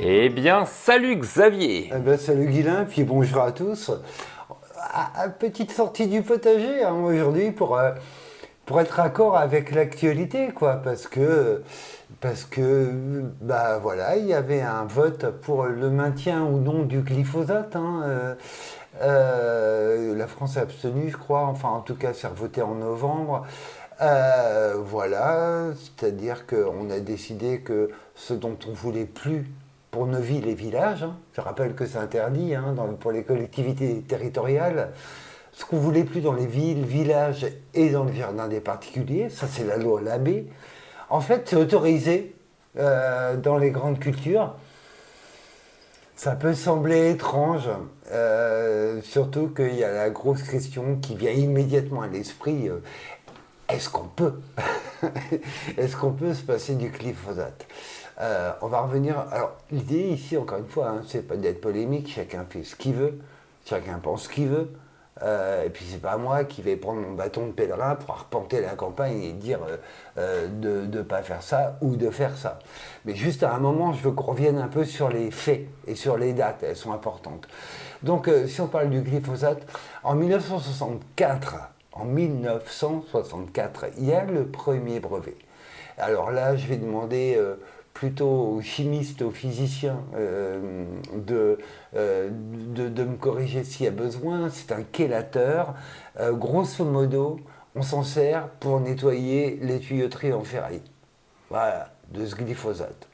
Eh bien, salut Xavier. Eh ben, salut Guilain, puis bonjour à tous. Petite sortie du potager aujourd'hui pour être accord avec l'actualité, quoi, parce que bah voilà, il y avait un vote pour le maintien ou non du glyphosate. La France a abstenu, je crois, enfin en tout cas, c'est voté en novembre. Voilà, c'est-à-dire qu'on a décidé que ce dont on voulait plus pour nos villes et villages, je rappelle que c'est interdit pour les collectivités territoriales, ce qu'on voulait plus dans les villes, villages et dans le jardin des particuliers, ça c'est la loi Labbé, en fait c'est autorisé dans les grandes cultures. Ça peut sembler étrange, surtout qu'il y a la grosse question qui vient immédiatement à l'esprit. Est-ce qu'on peut Est-ce qu'on peut se passer du glyphosate? On va revenir. Alors, l'idée ici, encore une fois, c'est pas d'être polémique, chacun fait ce qu'il veut, chacun pense ce qu'il veut. Et puis, c'est pas moi qui vais prendre mon bâton de pèlerin pour arpenter la campagne et dire de ne pas faire ça ou de faire ça. Mais juste à un moment, je veux qu'on revienne un peu sur les faits et sur les dates, elles sont importantes. Donc, si on parle du glyphosate, en 1964, il y a le premier brevet. Alors là, je vais demander plutôt aux chimistes, aux physiciens de me corriger s'il y a besoin. C'est un chélateur. Grosso modo, on s'en sert pour nettoyer les tuyauteries en ferraille. Voilà, de ce glyphosate.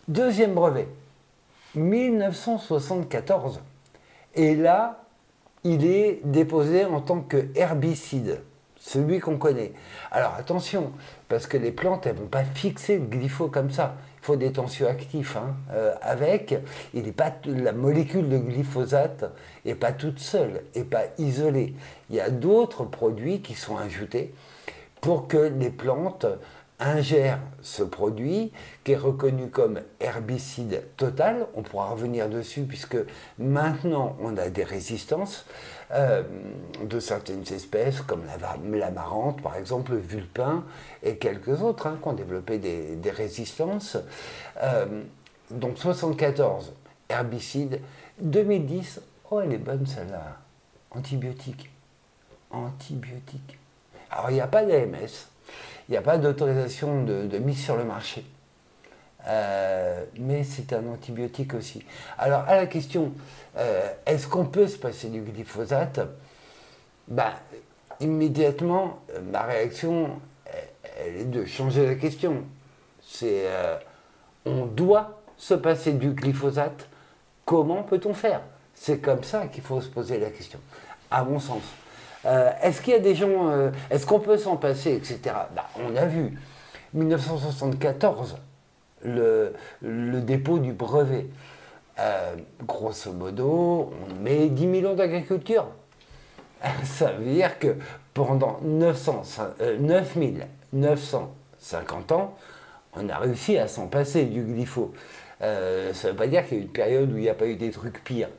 Deuxième brevet, 1974. Et là, il est déposé en tant que herbicide, celui qu'on connaît. Alors attention, parce que les plantes, elles ne vont pas fixer le glypho comme ça. Il faut des tensioactifs. La molécule de glyphosate n'est pas toute seule, n'est pas isolée. Il y a d'autres produits qui sont ajoutés pour que les plantes ingère ce produit qui est reconnu comme herbicide total. On pourra revenir dessus puisque maintenant on a des résistances de certaines espèces comme l'amarante par exemple, le vulpin et quelques autres qui ont développé des résistances. Donc 74 herbicide, 2010, oh elle est bonne celle-là, antibiotique. Alors il n'y a pas d'AMS. Il n'y a pas d'autorisation de mise sur le marché. Mais c'est un antibiotique aussi. Alors, à la question, est-ce qu'on peut se passer du glyphosate? Immédiatement, ma réaction, elle est de changer la question. C'est, on doit se passer du glyphosate. Comment peut-on faire? C'est comme ça qu'il faut se poser la question, à mon sens. Est-ce qu'il y a des gens, est-ce qu'on peut s'en passer, etc. On a vu, 1974, le dépôt du brevet. Grosso modo, on met 10 millions d'agriculture. Ça veut dire que pendant 9950 ans, on a réussi à s'en passer du glypho. Ça ne veut pas dire qu'il y a eu une période où il n'y a pas eu des trucs pires,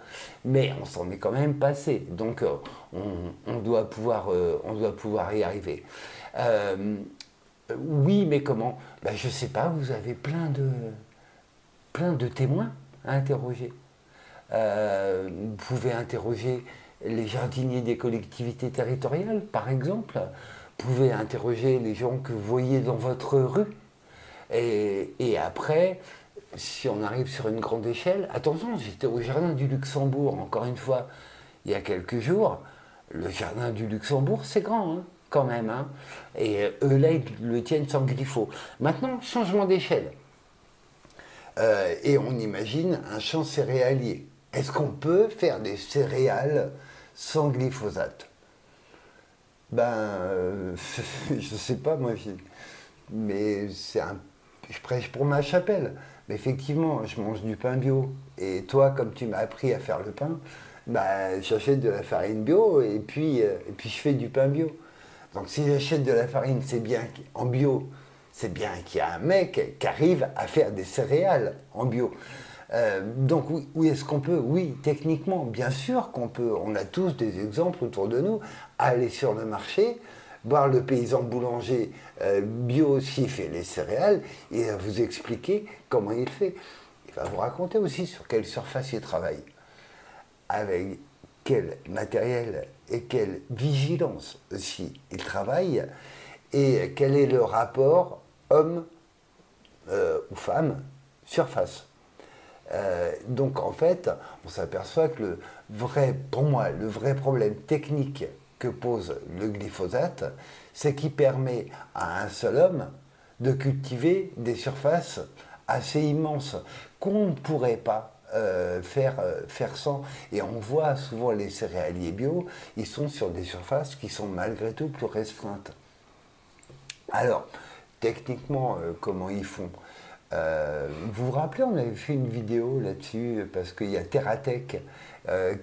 mais on s'en est quand même passé, donc on doit pouvoir y arriver. Oui, mais comment? Je ne sais pas, vous avez plein de témoins à interroger. Vous pouvez interroger les jardiniers des collectivités territoriales, par exemple. Vous pouvez interroger les gens que vous voyez dans votre rue. Et après, si on arrive sur une grande échelle, attention, j'étais au jardin du Luxembourg, encore une fois, il y a quelques jours. Le jardin du Luxembourg, c'est grand, quand même. Et eux, là, ils le tiennent sans glypho. Maintenant, changement d'échelle. Et on imagine un champ céréalier. Est-ce qu'on peut faire des céréales sans glyphosate? Je sais pas, moi, mais je prêche pour ma chapelle. Mais effectivement, je mange du pain bio. Et toi, comme tu m'as appris à faire le pain, j'achète de la farine bio et puis je fais du pain bio. Donc si j'achète de la farine, c'est bien en bio, c'est bien qu'il y a un mec qui arrive à faire des céréales en bio. Donc oui, est-ce qu'on peut? Oui, techniquement, bien sûr qu'on peut. On a tous des exemples autour de nous. Aller sur le marché, voir le paysan boulanger bio s'il fait les céréales et vous expliquer comment il fait. Il va vous raconter aussi sur quelle surface il travaille, avec quel matériel et quelle vigilance aussi il travaille, et quel est le rapport homme ou femme surface. Donc en fait, on s'aperçoit que pour moi, le vrai problème technique que pose le glyphosate, c'est qu'il permet à un seul homme de cultiver des surfaces assez immenses qu'on ne pourrait pas faire sans. Et on voit souvent les céréaliers bio, ils sont sur des surfaces qui sont malgré tout plus restreintes. Alors, techniquement, comment ils font? Vous vous rappelez, on avait fait une vidéo là-dessus, parce qu'il y a Terratech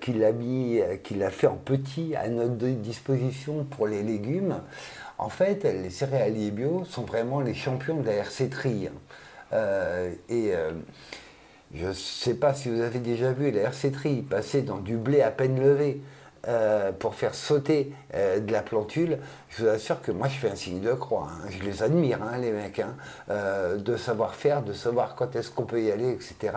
qui l'a fait en petit à notre disposition pour les légumes. En fait, les céréaliers bio sont vraiment les champions de la RC-Tri. Je ne sais pas si vous avez déjà vu la RC-Tri passer dans du blé à peine levé pour faire sauter de la plantule. Je vous assure que moi je fais un signe de croix, hein. Je les admire, hein, les mecs, hein, de savoir faire, de savoir quand est-ce qu'on peut y aller, etc.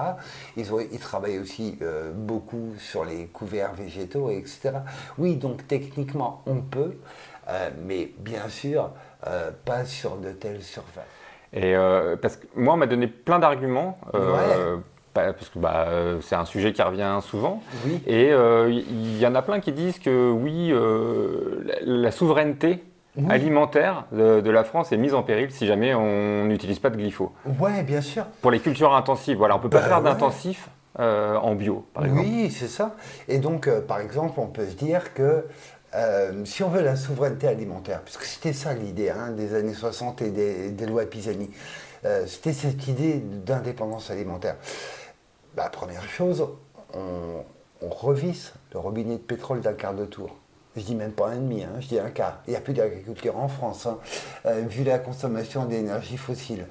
Ils travaillent aussi beaucoup sur les couverts végétaux, etc. Oui, donc techniquement on peut, mais bien sûr pas sur de telles surfaces. Et parce que moi, on m'a donné plein d'arguments. Parce que c'est un sujet qui revient souvent. Oui. Et il y en a plein qui disent que oui, la souveraineté alimentaire de la France est mise en péril si jamais on n'utilise pas de glypho. Ouais, bien sûr. Pour les cultures intensives, voilà, on ne peut pas faire d'intensif en bio, par exemple. Oui, c'est ça. Et donc, par exemple, on peut se dire que si on veut la souveraineté alimentaire, puisque c'était ça l'idée des années 60 et des lois Pisani, c'était cette idée d'indépendance alimentaire. Première chose, on revisse le robinet de pétrole d'un quart de tour. Je dis même pas un demi, je dis un quart. Il n'y a plus d'agriculture en France, vu la consommation d'énergie fossile.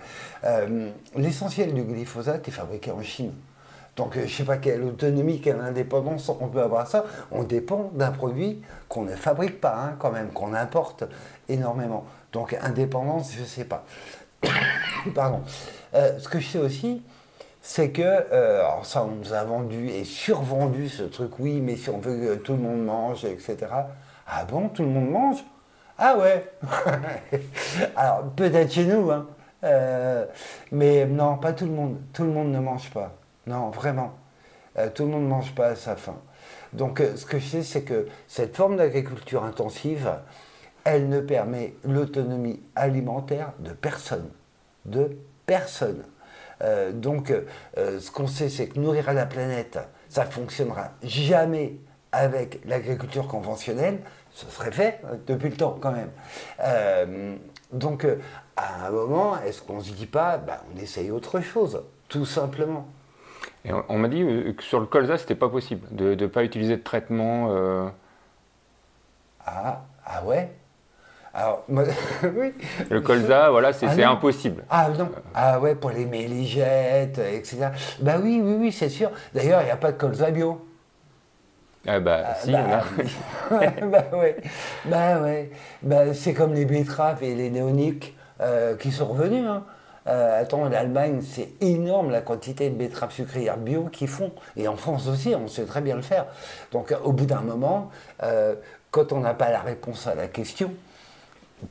L'essentiel du glyphosate est fabriqué en Chine. Donc je ne sais pas quelle autonomie, quelle indépendance on peut avoir ça. On dépend d'un produit qu'on ne fabrique pas, quand même, qu'on importe énormément. Donc indépendance, je ne sais pas. Pardon. Ce que je sais aussi, c'est que, alors ça on nous a vendu et survendu ce truc, oui, mais si on veut que tout le monde mange, etc. Ah bon, tout le monde mange? Ah ouais. Alors peut-être chez nous, mais non, pas tout le monde. Tout le monde ne mange pas. Non, vraiment. Tout le monde ne mange pas à sa faim. Donc ce que je sais, c'est que cette forme d'agriculture intensive, elle ne permet l'autonomie alimentaire de personne. De personne. Donc, ce qu'on sait, c'est que nourrir la planète, ça ne fonctionnera jamais avec l'agriculture conventionnelle. Ce serait fait depuis le temps, quand même. Donc, à un moment, est-ce qu'on ne se dit pas, on essaye autre chose, tout simplement. Et on m'a dit que sur le colza, c'était pas possible de ne pas utiliser de traitement. Ah ouais. Alors, oui. Le colza, voilà, c'est impossible. Ah non. Ah ouais, pour les méligettes, etc. Oui, c'est sûr. D'ailleurs, il n'y a pas de colza bio. Ah si, il y en a. Ouais. C'est comme les betteraves et les néoniques qui sont revenus. Attends, l'Allemagne, c'est énorme la quantité de betteraves sucrières bio qu'ils font. Et en France aussi, on sait très bien le faire. Donc, au bout d'un moment, quand on n'a pas la réponse à la question,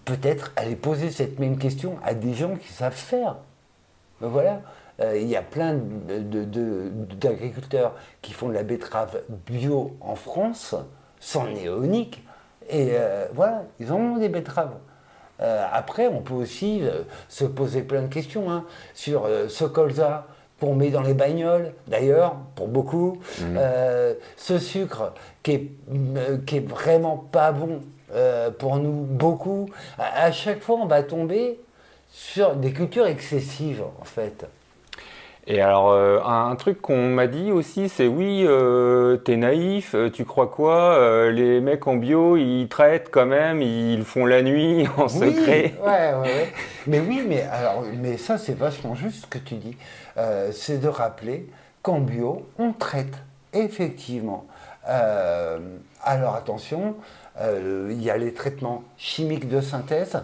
peut-être aller poser cette même question à des gens qui savent faire. Voilà. Il y a plein d'agriculteurs qui font de la betterave bio en France, sans néonique, et voilà, ils ont des betteraves. Après, on peut aussi se poser plein de questions sur ce colza qu'on met dans les bagnoles, d'ailleurs, pour beaucoup, ce sucre qui est vraiment pas bon pour nous, beaucoup. À chaque fois, on va tomber sur des cultures excessives, en fait. Et alors, un truc qu'on m'a dit aussi, c'est oui, t'es naïf, tu crois quoi? Les mecs en bio, ils traitent quand même, ils le font la nuit, en secret. Ouais. Mais oui, mais ça, c'est vachement juste ce que tu dis. C'est de rappeler qu'en bio, on traite, effectivement. Alors attention, il y a les traitements chimiques de synthèse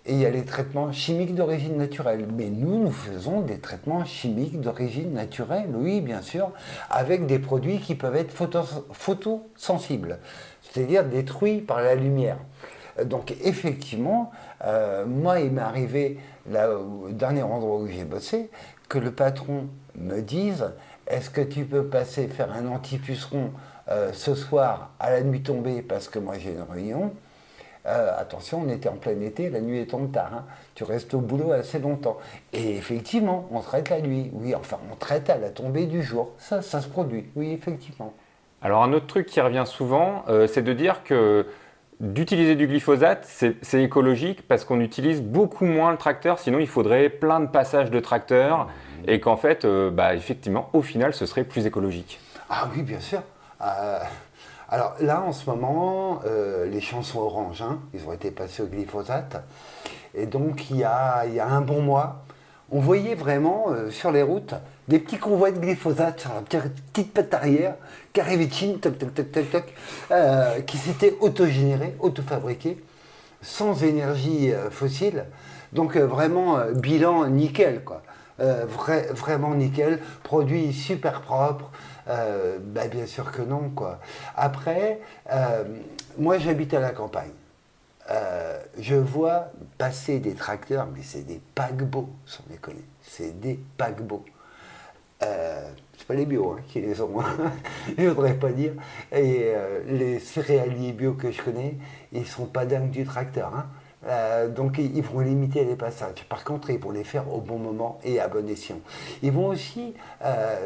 et il y a les traitements chimiques d'origine naturelle. Mais nous faisons des traitements chimiques d'origine naturelle, oui, bien sûr, avec des produits qui peuvent être photosensibles, c'est-à-dire détruits par la lumière. Donc effectivement, moi, il m'est arrivé, là, au dernier endroit où j'ai bossé, que le patron me dise, est-ce que tu peux passer faire un anti-puceron ce soir à la nuit tombée parce que moi j'ai une réunion. Attention, on était en plein été, la nuit est tombe tard, hein. Tu restes au boulot assez longtemps. Et effectivement, on traite la nuit, oui, enfin on traite à la tombée du jour, ça se produit, oui, effectivement. Alors un autre truc qui revient souvent, c'est de dire que d'utiliser du glyphosate, c'est écologique parce qu'on utilise beaucoup moins le tracteur, sinon il faudrait plein de passages de tracteur et qu'en fait, effectivement, au final, ce serait plus écologique. Ah oui, bien sûr. Alors là, en ce moment, les champs sont oranges, hein. Ils ont été passés au glyphosate. Et donc, il y a un bon mois, on voyait vraiment sur les routes des petits convois de glyphosate sur la petite patte arrière qui arrivaient de Chine, toc, toc, toc, toc, toc, qui s'étaient autogénérés, autofabriqués, sans énergie fossile. Donc vraiment, bilan nickel, quoi. Vraiment nickel, produit super propre. Bien sûr que non, quoi. Après, moi j'habite à la campagne. Je vois passer des tracteurs, mais c'est des paquebots, sans déconner. C'est des paquebots. C'est pas les bio hein, qui les ont, hein. Je voudrais pas dire. Et les céréaliers bio que je connais, ils sont pas dingues du tracteur, hein. Donc ils vont limiter les passages. Par contre, ils vont les faire au bon moment et à bon escient. Ils vont aussi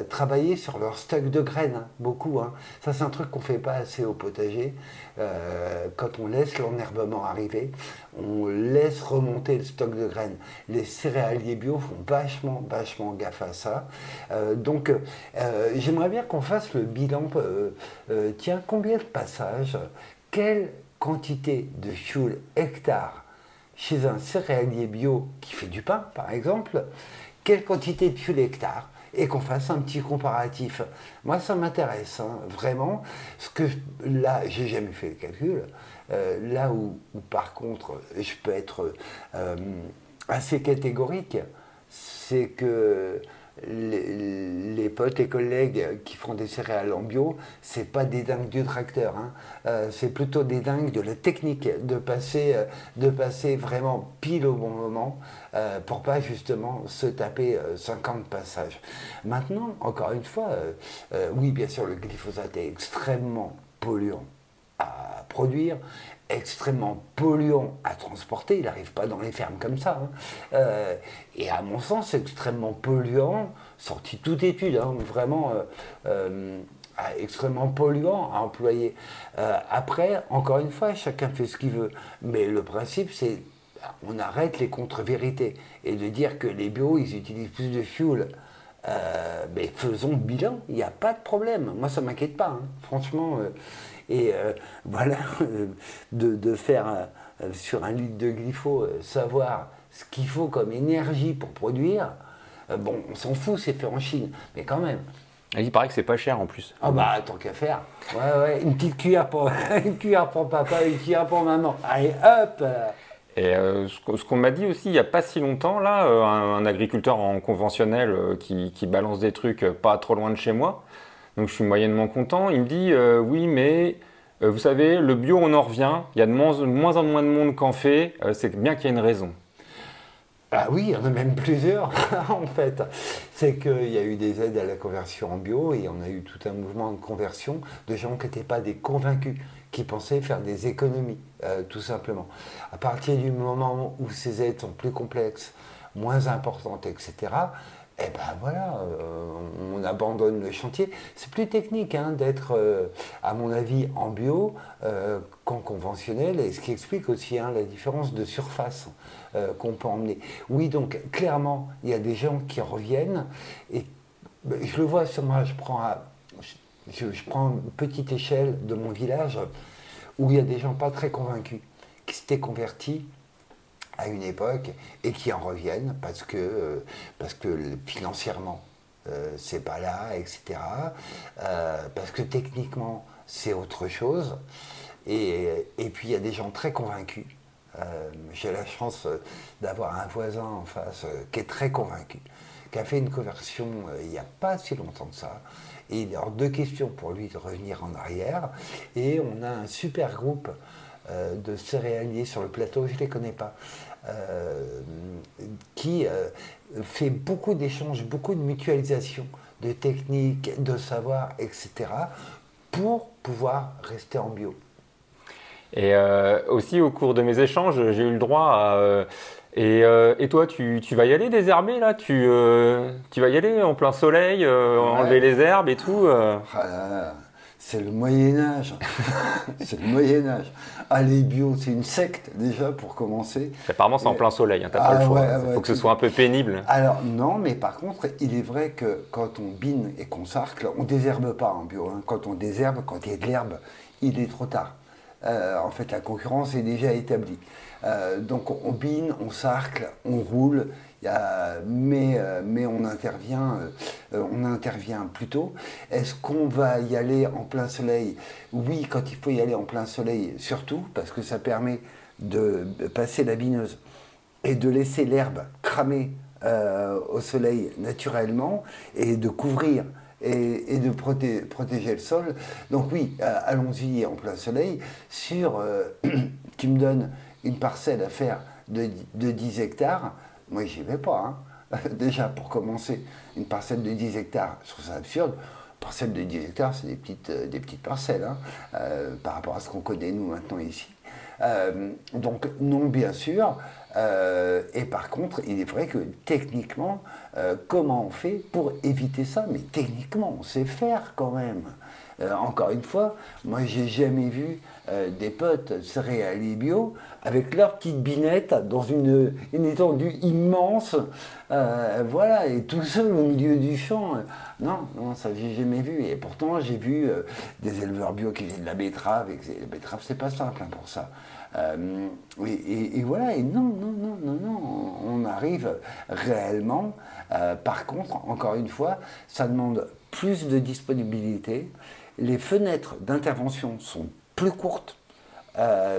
travailler sur leur stock de graines, hein, beaucoup. Hein. Ça, c'est un truc qu'on ne fait pas assez au potager. Quand on laisse l'enherbement arriver, on laisse remonter le stock de graines. Les céréaliers bio font vachement gaffe à ça. J'aimerais bien qu'on fasse le bilan. Tiens, combien de passages, quelle quantité de fuel hectare chez un céréalier bio qui fait du pain, par exemple, quelle quantité de fuel hectare et qu'on fasse un petit comparatif. Moi, ça m'intéresse, hein, vraiment. Là, j'ai jamais fait le calcul. Là où, par contre, je peux être assez catégorique, c'est que les potes et collègues qui font des céréales en bio, c'est pas des dingues du tracteur, hein. C'est plutôt des dingues de la technique, de passer vraiment pile au bon moment pour pas justement se taper 50 passages. Maintenant, encore une fois, oui, bien sûr, le glyphosate est extrêmement polluant à produire, extrêmement polluant à transporter, il n'arrive pas dans les fermes comme ça, hein. Et à mon sens, extrêmement polluant, sorti toute étude, hein, vraiment extrêmement polluant à employer. Après, encore une fois, chacun fait ce qu'il veut, mais le principe, c'est on arrête les contre-vérités et de dire que les bio, ils utilisent plus de fuel. Mais faisons bilan, il n'y a pas de problème. Moi, ça ne m'inquiète pas, hein, franchement. Voilà, de faire sur un litre de glypho, savoir ce qu'il faut comme énergie pour produire, bon, on s'en fout, c'est fait en Chine, mais quand même. Il paraît que c'est pas cher en plus. Ah bah, tant qu'à faire. Ouais, une petite cuillère pour, une cuillère pour papa, une cuillère pour maman. Allez, hop. Et ce qu'on m'a dit aussi il n'y a pas si longtemps, là, un agriculteur en conventionnel qui balance des trucs pas trop loin de chez moi, donc je suis moyennement content, il me dit oui mais vous savez, le bio on en revient, il y a de moins en moins de monde qu'en fait, c'est bien qu'il y a une raison. Ah oui, il y en a même plusieurs en fait. C'est qu'il y a eu des aides à la conversion en bio et on a eu tout un mouvement de conversion de gens qui n'étaient pas des convaincus, qui pensaient faire des économies, tout simplement. À partir du moment où ces aides sont plus complexes, moins importantes, etc., eh ben voilà, on abandonne le chantier. C'est plus technique hein, d'être, à mon avis, en bio qu'en conventionnel, et ce qui explique aussi hein, la différence de surface qu'on peut emmener. Oui, donc clairement, il y a des gens qui reviennent, et je le vois sur moi, je prends une petite échelle de mon village, où il y a des gens pas très convaincus, qui s'étaient convertis à une époque et qui en reviennent parce que financièrement c'est pas là, etc. Parce que techniquement c'est autre chose. Et puis il y a des gens très convaincus J'ai la chance d'avoir un voisin en face qui est très convaincu, qui a fait une conversion il n'y a pas si longtemps que ça. Et il est hors de question pour lui de revenir en arrière. Et on a un super groupe de céréaliers sur le plateau, je ne les connais pas, qui fait beaucoup d'échanges, beaucoup de mutualisation de techniques, de savoir, etc., pour pouvoir rester en bio. Et aussi au cours de mes échanges, j'ai eu le droit à... et toi, tu vas y aller désherber là? Tu vas y aller en plein soleil, enlever Ouais. les herbes et tout Ah là là, c'est le Moyen-Âge. C'est le Moyen-Âge. Aller bio, c'est une secte déjà pour commencer. Apparemment, c'est en plein soleil, hein, t'as Ah pas le choix. ouais, Il ouais, faut que ce soit un peu pénible. Alors non, mais par contre, il est vrai que quand on bine et qu'on sarcle, on désherbe pas en bio, hein. Quand on désherbe, quand il y a de l'herbe, il est trop tard. En fait, la concurrence est déjà établie. Donc on bine, on sarcle, on roule, mais on intervient plus tôt. Est-ce qu'on va y aller en plein soleil? Oui, quand il faut y aller en plein soleil, surtout, parce que ça permet de passer la bineuse et de laisser l'herbe cramer au soleil naturellement et de couvrir et de protéger le sol. Donc oui, allons-y en plein soleil. Tu me donnes une parcelle à faire de 10 hectares, moi j'y vais pas. Hein. Déjà pour commencer, une parcelle de 10 hectares, je trouve ça absurde. Une parcelle de 10 hectares, c'est des petites parcelles, hein, par rapport à ce qu'on connaît nous maintenant ici. Donc non, bien sûr. Et par contre, il est vrai que techniquement, comment on fait pour éviter ça? Mais techniquement, on sait faire quand même. Encore une fois, moi j'ai jamais vu des potes céréaliers bio avec leur petite binette dans une étendue immense, voilà, et tout seul au milieu du champ. Non, non, ça j'ai jamais vu. Et pourtant j'ai vu des éleveurs bio qui faisaient de la betterave, et la betterave c'est pas simple hein, pour ça. Et voilà, et non, non, non, non, non, on arrive réellement. Par contre, encore une fois, ça demande plus de disponibilité. Les fenêtres d'intervention sont plus courtes.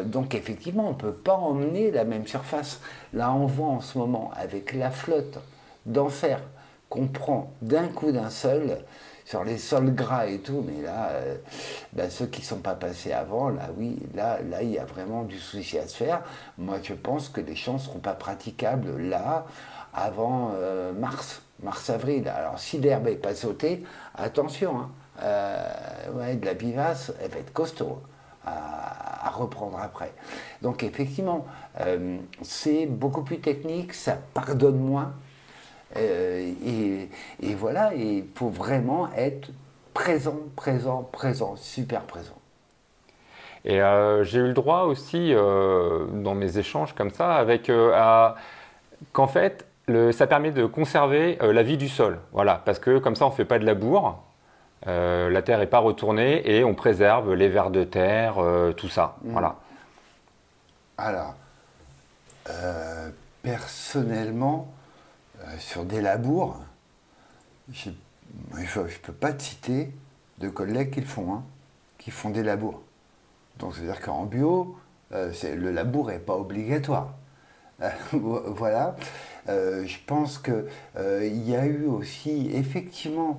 Donc effectivement, on ne peut pas emmener la même surface. Là, on voit en ce moment, avec la flotte d'enfer qu'on prend d'un coup d'un seul, sur les sols gras et tout, mais là, ceux qui ne sont pas passés avant, là oui, là, il y a vraiment du souci à se faire. Moi, je pense que les champs ne seront pas praticables là, avant mars-avril. Alors, si l'herbe n'est pas sautée, attention, hein, ouais, de la vivace, elle va être costaud à reprendre après. Donc, effectivement, c'est beaucoup plus technique, ça pardonne moins. Et voilà, il faut vraiment être présent, présent, présent, super présent. Et j'ai eu le droit aussi, dans mes échanges comme ça, qu'en fait, ça permet de conserver la vie du sol. Voilà, parce que comme ça, on ne fait pas de labour, la terre n'est pas retournée et on préserve les vers de terre, tout ça. Voilà. Alors, personnellement, sur des labours, je ne peux pas te citer de collègues qui font des labours. Donc, c'est-à-dire qu'en bio, le labour n'est pas obligatoire. Voilà. Je pense qu'il y a eu aussi, effectivement,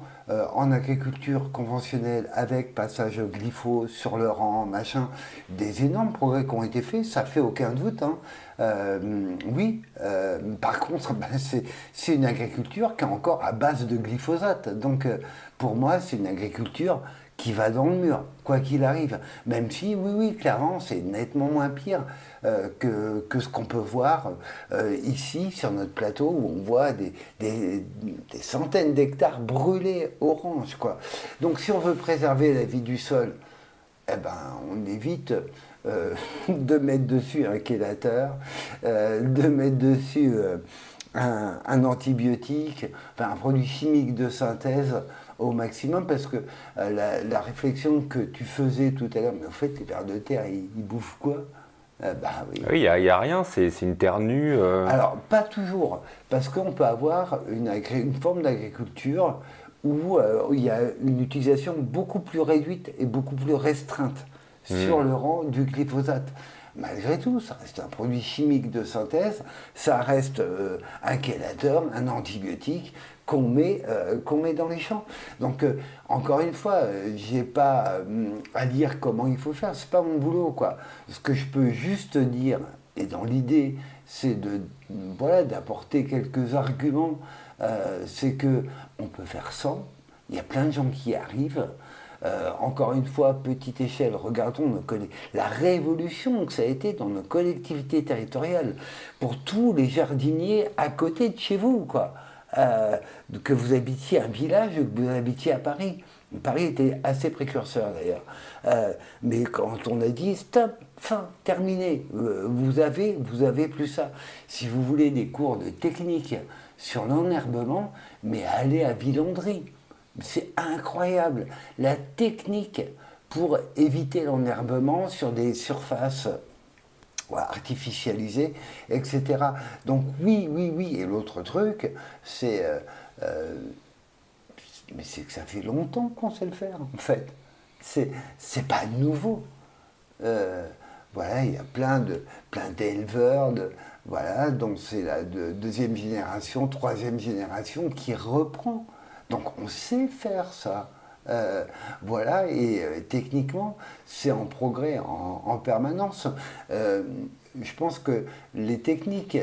en agriculture conventionnelle, avec passage au glypho sur le rang, machin, des énormes progrès qui ont été faits, ça fait aucun doute. Hein. Oui, par contre, c'est une agriculture qui est encore à base de glyphosate. Donc, pour moi, c'est une agriculture qui va dans le mur, quoi qu'il arrive. Même si, oui, clairement, c'est nettement moins pire que ce qu'on peut voir ici, sur notre plateau, où on voit des centaines d'hectares brûlés orange, quoi. Donc, si on veut préserver la vie du sol, eh ben, on évite de mettre dessus un chélateur, de mettre dessus un antibiotique, enfin, un produit chimique de synthèse au maximum, parce que la réflexion que tu faisais tout à l'heure, mais en fait, les vers de terre, ils bouffent quoi? Oui. Oui, il n'y a rien, c'est une terre nue. Alors, pas toujours, parce qu'on peut avoir une forme d'agriculture où il y a une utilisation beaucoup plus réduite et beaucoup plus restreinte sur le rang du glyphosate. malgré tout, ça reste un produit chimique de synthèse, ça reste un chélateur, un antibiotique qu'on met dans les champs. Donc, encore une fois, j'ai pas à dire comment il faut faire, c'est pas mon boulot, quoi. Ce que je peux juste dire, et dans l'idée, c'est voilà, d'apporter quelques arguments, c'est que on peut faire sans, il y a plein de gens qui y arrivent. Encore une fois, petite échelle, regardons la révolution que ça a été dans nos collectivités territoriales, pour tous les jardiniers à côté de chez vous, quoi. Que vous habitiez un village, que vous habitiez à Paris. Paris était assez précurseur d'ailleurs. Mais quand on a dit stop, fin, terminé, vous avez plus ça. Si vous voulez des cours de technique sur l'enherbement, mais allez à Villandry. C'est incroyable. La technique pour éviter l'enherbement sur des surfaces artificialisées, etc. Donc oui, oui, oui. Et l'autre truc, c'est mais c'est que ça fait longtemps qu'on sait le faire, en fait. C'est pas nouveau. Voilà, il y a plein d'éleveurs, voilà, donc c'est la deuxième génération, troisième génération qui reprend. Donc on sait faire ça. Voilà, et techniquement, c'est en progrès en permanence. Je pense que les techniques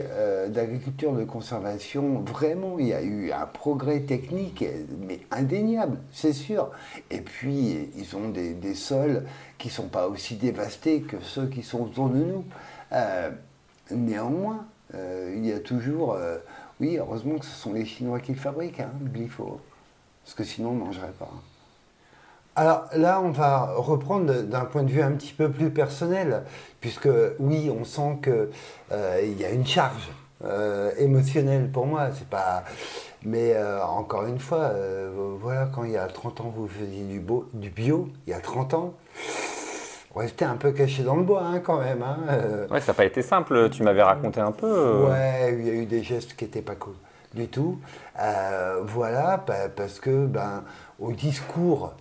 d'agriculture de conservation, vraiment, il y a eu un progrès technique, mais indéniable, c'est sûr. Et puis, ils ont des sols qui ne sont pas aussi dévastés que ceux qui sont autour de nous. Néanmoins, il y a toujours... oui, heureusement que ce sont les Chinois qui le fabriquent, hein, le glyphosate. Parce que sinon, on ne mangerait pas. Alors là, on va reprendre d'un point de vue un petit peu plus personnel, puisque oui, on sent qu'il y a une charge émotionnelle pour moi. C'est pas... Mais encore une fois, voilà, quand il y a 30 ans, vous faisiez du bio, il y a 30 ans, restez un peu caché dans le bois hein, quand même. Hein. Ouais, ça n'a pas été simple, tu m'avais raconté un peu. Ouais, il y a eu des gestes qui n'étaient pas cool du tout. Voilà, parce que au discours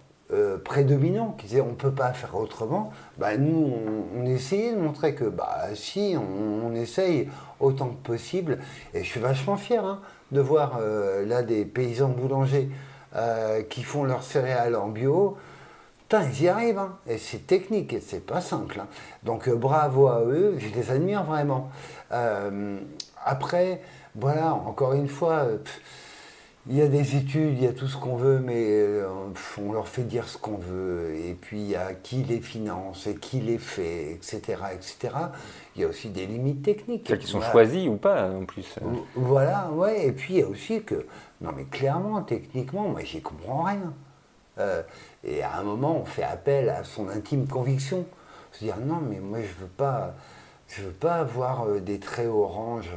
prédominant, qui disait on ne peut pas faire autrement, nous on essayait de montrer que si, on essaye autant que possible. Et je suis vachement fier hein, de voir là des paysans boulangers qui font leurs céréales en bio. Putain, ils y arrivent, hein. Et c'est technique, et c'est pas simple. Hein. Donc bravo à eux, je les admire vraiment. Après, voilà, encore une fois, il y a des études, il y a tout ce qu'on veut, mais on leur fait dire ce qu'on veut. Et puis il y a qui les finance et qui les fait, etc., etc. Il y a aussi des limites techniques. Celles qui sont choisies ou pas, en plus. Voilà, ouais. Et puis il y a aussi que, non mais clairement, techniquement, moi j'y comprends rien. Et à un moment, on fait appel à son intime conviction. Se dire non, mais moi je veux pas avoir des traits orange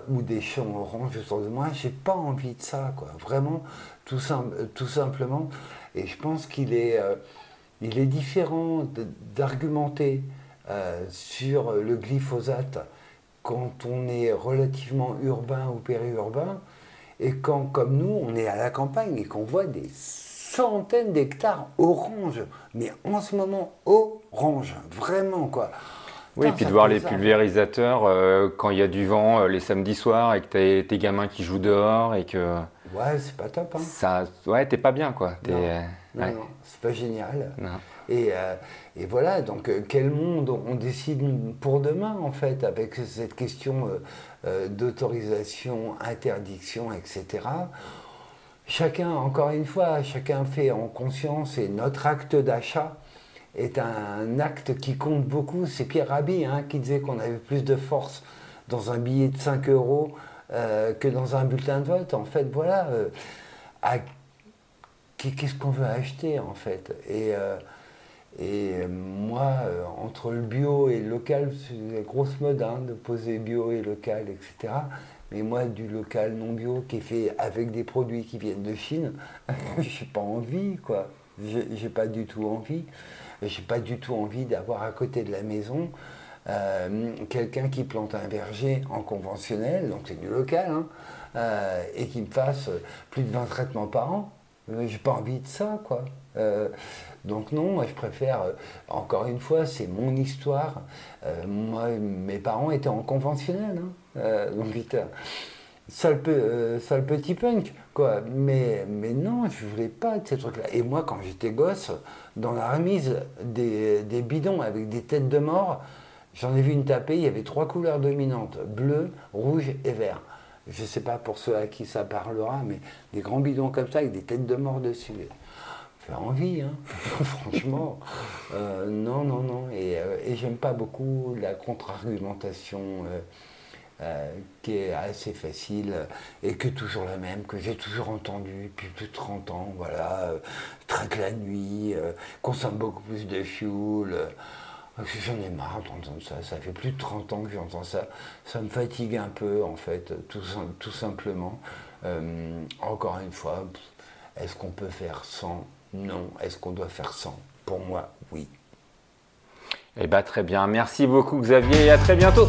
ou des champs orange autour de moi. J'ai pas envie de ça, quoi. Vraiment, tout simplement. Et je pense qu'il est différent d'argumenter sur le glyphosate quand on est relativement urbain ou périurbain et quand, comme nous, on est à la campagne et qu'on voit des centaines d'hectares orange, mais en ce moment orange, vraiment quoi. Oui, et puis de voir les pulvérisateurs quand il y a du vent les samedis soirs et que t'as tes gamins qui jouent dehors et que... Ouais, c'est pas top. Hein. Ça, ouais, t'es pas bien quoi. Non, ouais. non, c'est pas génial. Non. Et voilà, donc quel monde on décide pour demain en fait avec cette question d'autorisation, interdiction, etc. Chacun, encore une fois, chacun fait en conscience et notre acte d'achat est un acte qui compte beaucoup. C'est Pierre Rabhi hein, qui disait qu'on avait plus de force dans un billet de 5 euros que dans un bulletin de vote. En fait, voilà, qu'est-ce qu'on veut acheter en fait et moi, entre le bio et le local, c'est une grosse mode hein, de poser bio et local, etc. Mais moi, du local non bio qui est fait avec des produits qui viennent de Chine, j'ai pas envie, quoi. J'ai pas du tout envie. J'ai pas du tout envie d'avoir à côté de la maison quelqu'un qui plante un verger en conventionnel, donc c'est du local, hein, et qui me fasse plus de 20 traitements par an. J'ai pas envie de ça, quoi. Donc non, moi je préfère, encore une fois, c'est mon histoire. Moi, mes parents étaient en conventionnel, hein. Donc j'étais sale petit punk, quoi. Mais non, je voulais pas de ces trucs-là. Et moi, quand j'étais gosse, dans la remise des bidons avec des têtes de mort, j'en ai vu une taper, il y avait 3 couleurs dominantes, bleu, rouge et vert. Je ne sais pas pour ceux à qui ça parlera, mais des grands bidons comme ça avec des têtes de mort dessus. Ça fait envie, hein. Franchement. Non, non, non. Et j'aime pas beaucoup la contre-argumentation qui est assez facile et que toujours la même, que j'ai toujours entendue depuis plus de 30 ans. Voilà. Traite la nuit, consomme beaucoup plus de fuel. J'en ai marre d'entendre ça, ça fait plus de 30 ans que j'entends ça, ça me fatigue un peu en fait, tout simplement. Encore une fois, est-ce qu'on peut faire sans? Non. Est-ce qu'on doit faire sans? Pour moi, oui. Eh bien très bien, merci beaucoup Xavier et à très bientôt.